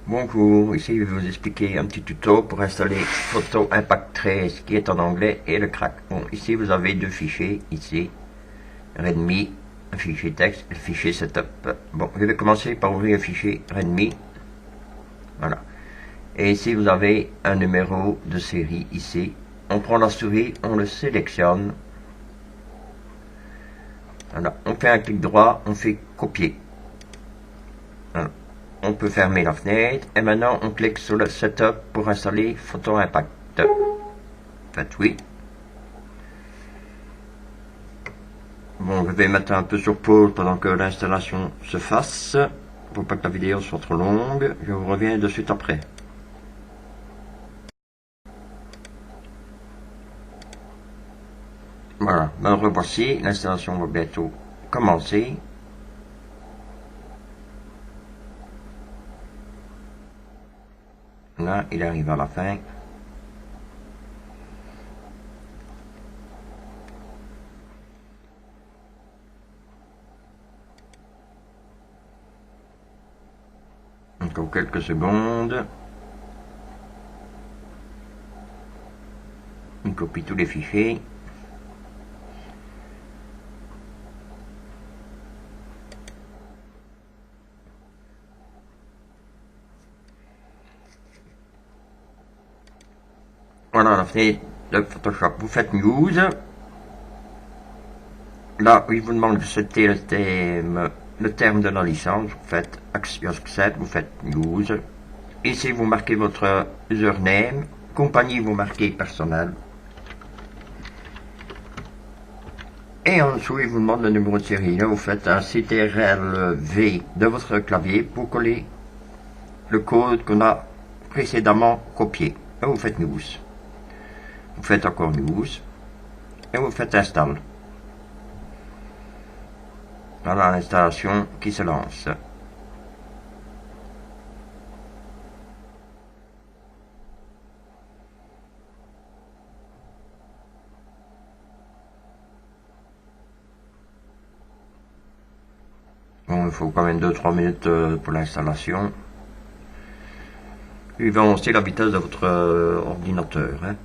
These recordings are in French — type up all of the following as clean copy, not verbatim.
Bonjour, ici je vais vous expliquer un petit tuto pour installer Photo Impact Trace qui est en anglais et le crack. Bon, ici vous avez deux fichiers, ici, README, un fichier texte, le fichier setup. Bon, je vais commencer par ouvrir le fichier README. Voilà. Et ici vous avez un numéro de série ici. On prend la souris, on le sélectionne. Voilà. On fait un clic droit, on fait copier. Voilà. On peut fermer la fenêtre et maintenant on clique sur le setup pour installer Photo Impact. Faites oui. Bon, je vais mettre un peu sur pause pendant que l'installation se fasse pour pas que la vidéo soit trop longue. Je vous reviens de suite après. Voilà, me revoici, l'installation va bientôt commencer. Là, il arrive à la fin. Encore quelques secondes. On copie tous les fichiers. Voilà la fenêtre de Photoshop. Vous faites News. Là, il vous demande de setter le terme de la licence. Vous faites Accept, vous faites News. Ici, vous marquez votre username. Compagnie, vous marquez personnel. Et en dessous, il vous demande le numéro de série. Là, vous faites un CTRL-V de votre clavier pour coller le code qu'on a précédemment copié. Là, vous faites News. Vous faites encore News. Et vous faites Install. Voilà l'installation qui se lance. Bon, il faut quand même 2-3 minutes pour l'installation. Suivant aussi la vitesse de votre ordinateur. Hein.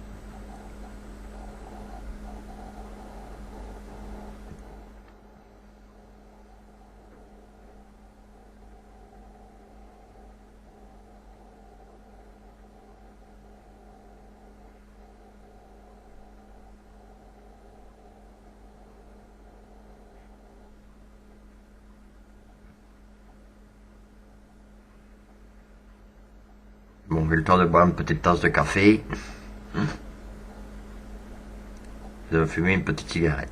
Bon, j'ai le temps de boire une petite tasse de café. De fumer une petite cigarette.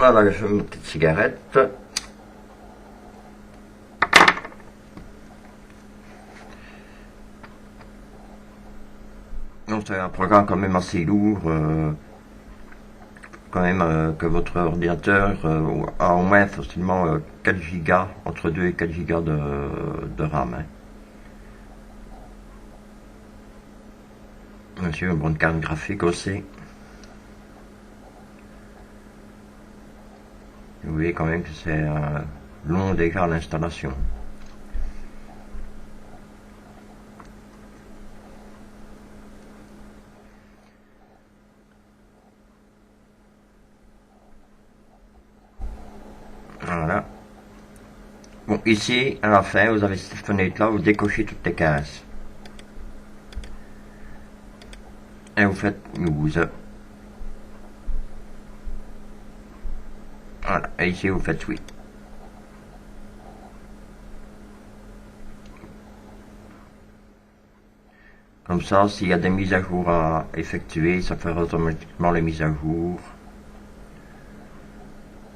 Voilà, je fume une petite cigarette. Donc c'est un programme quand même assez lourd. Quand même que votre ordinateur a au moins facilement 4 Go, entre 2 et 4 Go de RAM. Hein. Monsieur, une bonne carte graphique aussi. Vous voyez quand même que c'est long déjà l'installation. Voilà. Bon, ici, à la fin, vous avez cette fenêtre-là, vous décochez toutes les cases. Et vous faites Use. Voilà, et ici, vous faites Oui. Comme ça, s'il y a des mises à jour à effectuer, ça fera automatiquement les mises à jour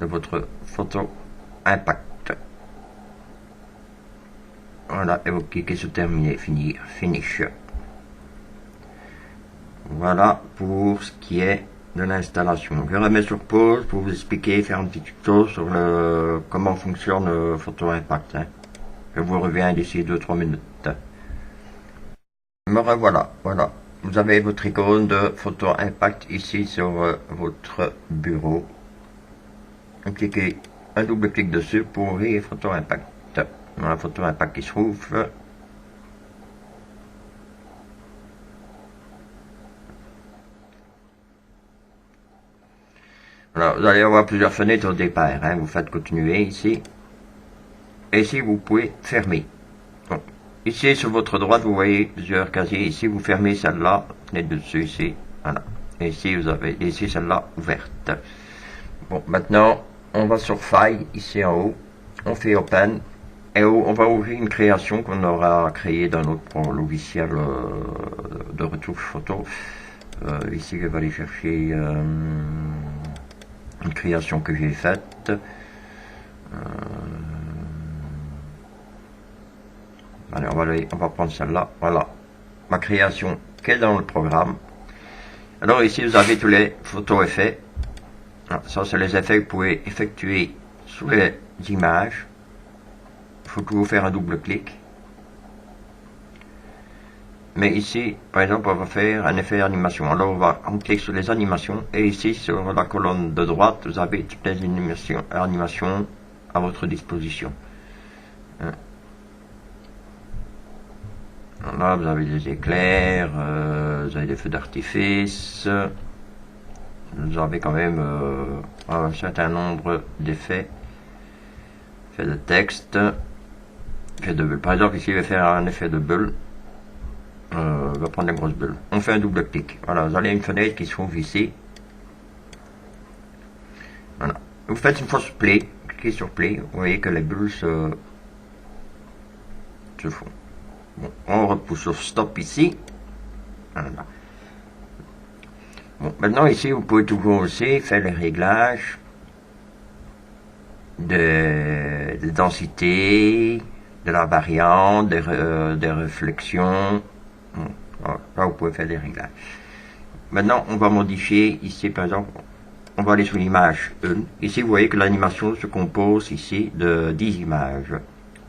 de votre photo impact. Voilà, et vous cliquez sur terminer, finir, finish. Voilà pour ce qui est de l'installation. Je remets sur pause pour vous expliquer, faire un petit tuto sur comment fonctionne Photo Impact. Je vous reviens d'ici 2-3 minutes. Me revoilà, voilà. Vous avez votre icône de Photo Impact ici sur votre bureau. Cliquez un double clic dessus pour ouvrir Photo Impact. La Photo Impact qui se ouvre. Alors, vous allez avoir plusieurs fenêtres au départ. Vous faites continuer ici. Et ici, vous pouvez fermer. Donc, ici, sur votre droite, vous voyez plusieurs casiers. Ici, vous fermez celle-là. Venez dessus ici. Voilà. Et ici, vous avez ici celle-là ouverte. Bon, maintenant, on va sur File, ici en haut. On fait Open. Et on va ouvrir une création qu'on aura créée dans notre logiciel de retouche photo. Ici, je vais aller chercher une création que j'ai faite. Allez, on va prendre celle-là. Voilà. Ma création qui est dans le programme. Alors ici, vous avez tous les photos effets. Ça, c'est les effets que vous pouvez effectuer sous les images. Il faut toujours faire un double clic. Mais ici, par exemple, on va faire un effet animation. Alors, on clique sur les animations. Et ici, sur la colonne de droite, vous avez toutes les animations à votre disposition. Là, vous avez des éclairs, vous avez des feux d'artifice. Vous avez quand même un certain nombre d'effets. Effet de texte. Effet de bulle. Par exemple, ici, je vais faire un effet de bulle. On va prendre une grosse bulle. On fait un double clic. Voilà, vous avez une fenêtre qui se trouve ici. Voilà. Vous faites une fois sur play. Cliquez sur play. Vous voyez que les bulles se font. Bon, on repousse sur stop ici. Voilà. Bon, maintenant ici, vous pouvez toujours aussi faire les réglages de densité, de la variante, des réflexions. Bon, là, vous pouvez faire des réglages. Maintenant, on va modifier ici, par exemple, on va aller sur l'image 1. Ici, vous voyez que l'animation se compose ici de 10 images.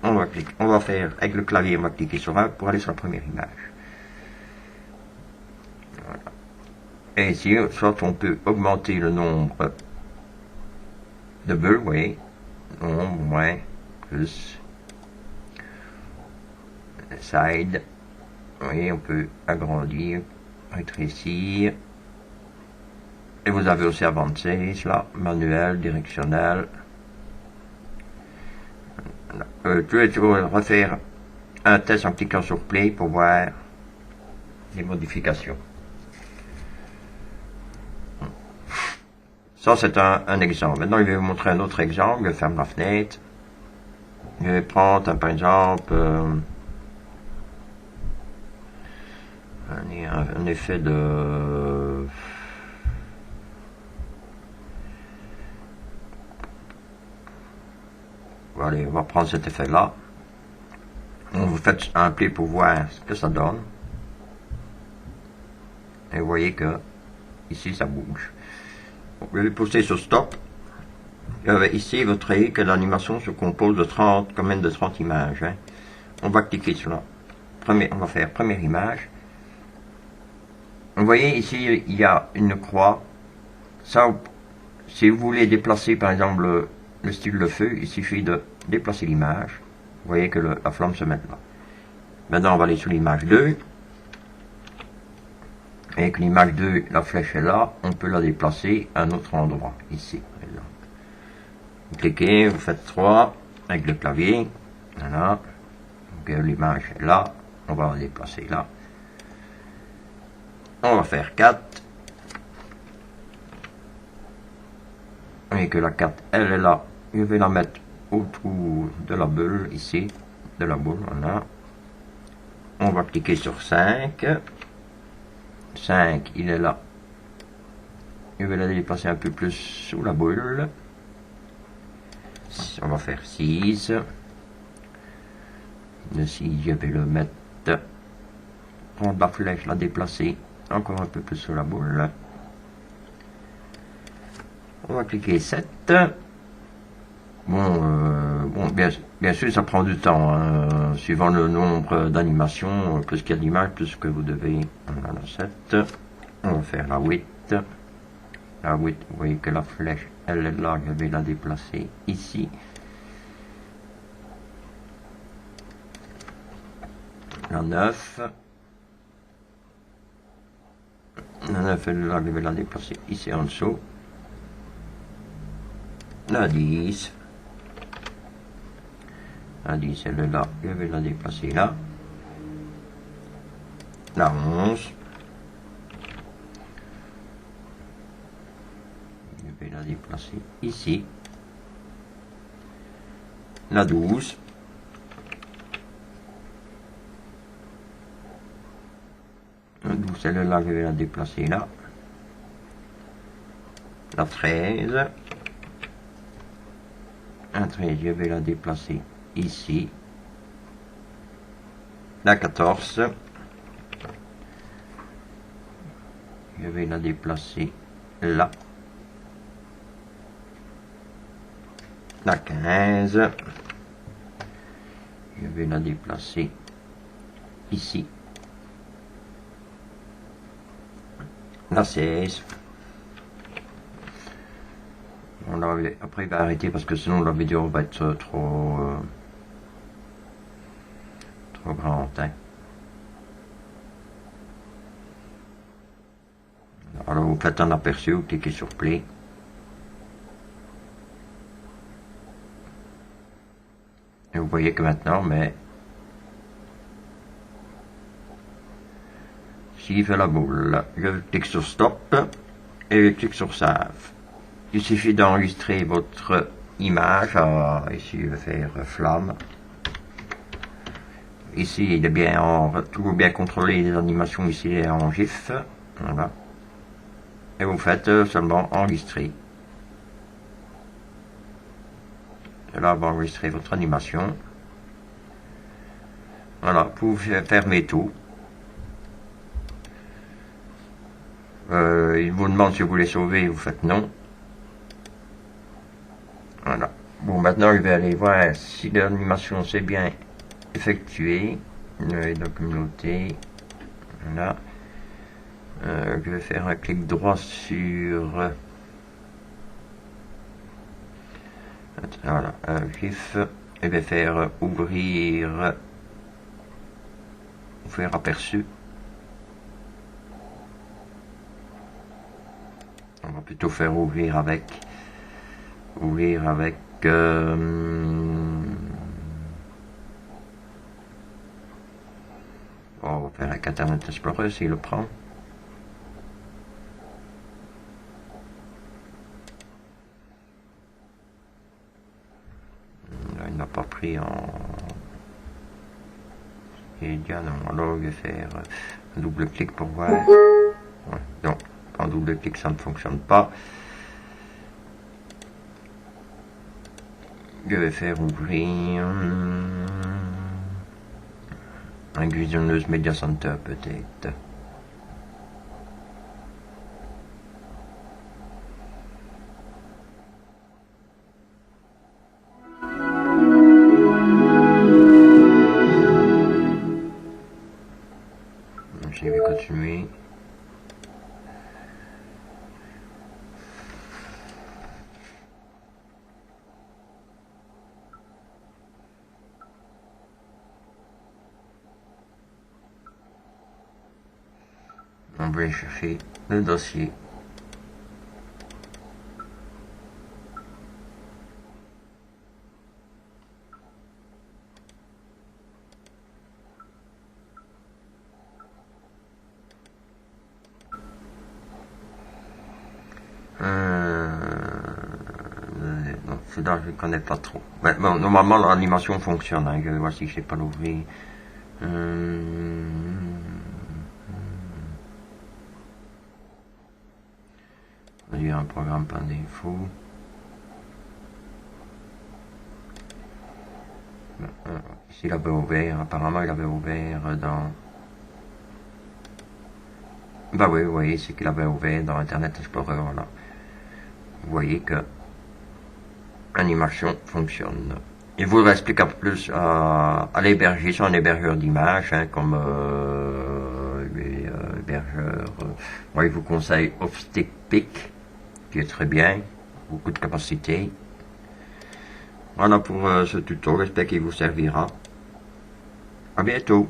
On va faire, avec le clavier, on va cliquer sur 1 pour aller sur la première image. Voilà. Et ici, soit on peut augmenter le nombre de bulles, vous voyez, nombre, moins, plus, side, vous voyez, on peut agrandir, rétrécir, et vous avez aussi avancé, là, manuel, directionnel. Je vais refaire un test en cliquant sur play pour voir les modifications. Ça, c'est un exemple. Maintenant, je vais vous montrer un autre exemple. Je ferme la fenêtre. Je vais prendre, par exemple, un effet de... Allez, on va prendre cet effet-là. Vous faites un play pour voir ce que ça donne. Et vous voyez que ici, ça bouge. Bon, je vais pousser sur stop. Ici, vous voyez que l'animation se compose de 30, quand même de 30 images. On va cliquer sur la première, on va faire première image. Vous voyez ici, il y a une croix. Ça, si vous voulez déplacer, par exemple, le style de feu, il suffit de déplacer l'image. Vous voyez que la flamme se met là. Maintenant, on va aller sur l'image 2. Et avec l'image 2, la flèche est là, on peut la déplacer à un autre endroit, ici, par exemple. Vous cliquez, vous faites 3, avec le clavier. Voilà. Donc l'image est là. On va la déplacer là. On va faire 4. Et que la 4, elle est là. Je vais la mettre au trou de la bulle ici. De la boule, voilà. On va cliquer sur 5. 5, il est là. Je vais la déplacer un peu plus sous la boule. On va faire 6. Le 6, je vais le mettre. Prendre la flèche, la déplacer encore un peu plus sous la boule. On va cliquer 7. Bon, bien sûr, ça prend du temps, hein, suivant le nombre d'animations, plus qu'il y a d'images, plus que vous devez. Voilà, la 7. On va faire la 8. La 8, vous voyez que la flèche, elle est là, je vais la déplacer ici. La 9. La 9, elle est là, je vais la déplacer ici en dessous. La 10. La 10, elle est là, je vais la déplacer là. La 11. Je vais la déplacer ici. La 12. La 12, elle est là, je vais la déplacer là. La 13. La 13, je vais la déplacer ici. La 14. Je vais la déplacer là. La 15. Je vais la déplacer ici. La 16. Après il va arrêter parce que sinon la vidéo va être trop grande. Hein. Alors vous faites un aperçu, vous cliquez sur play. Et vous voyez que maintenant, mais s'il fait la boule, je clique sur stop et je clique sur save. Il suffit d'enregistrer votre image. Ici, je vais faire flamme. Ici, il est bien toujours bien contrôlé les animations. Ici, il est en GIF. Voilà. Et vous faites seulement enregistrer. Et là, vous enregistrez votre animation. Voilà, vous pouvez fermer tout. Il vous demande si vous voulez sauver, vous faites non. Voilà. Bon, maintenant, je vais aller voir si l'animation s'est bien effectuée. La communauté. Voilà. Je vais faire un clic droit sur... voilà, GIF. Je vais faire ouvrir aperçu. On va plutôt faire ouvrir avec on va faire avec Internet Explorer s'il le prend. Là, il n'a pas pris en média, non. Alors je vais faire un double clic pour voir. Ouais, non, en double clic ça ne fonctionne pas. Je vais faire ouvrir un visionneuse Media Center peut-être. Je vais continuer. On va chercher le dossier. Celui-là, je ne connais pas trop. Ouais, bon, normalement, l'animation fonctionne. Hein. Je vais voir si je sais pas l'ouvrir. Il y a un programme par défaut. Ici, il avait ouvert. Apparemment, il avait ouvert dans... Bah oui, vous voyez, c'est qu'il avait ouvert dans Internet Explorer. Voilà. Vous voyez que l'animation fonctionne. Il vous explique un peu plus à l'héberger sur un hébergeur d'images, hein, comme les hébergeurs. Moi, il vous conseille Offstick, qui est très bien, beaucoup de capacité. Voilà pour ce tuto, j'espère qu'il vous servira. À bientôt.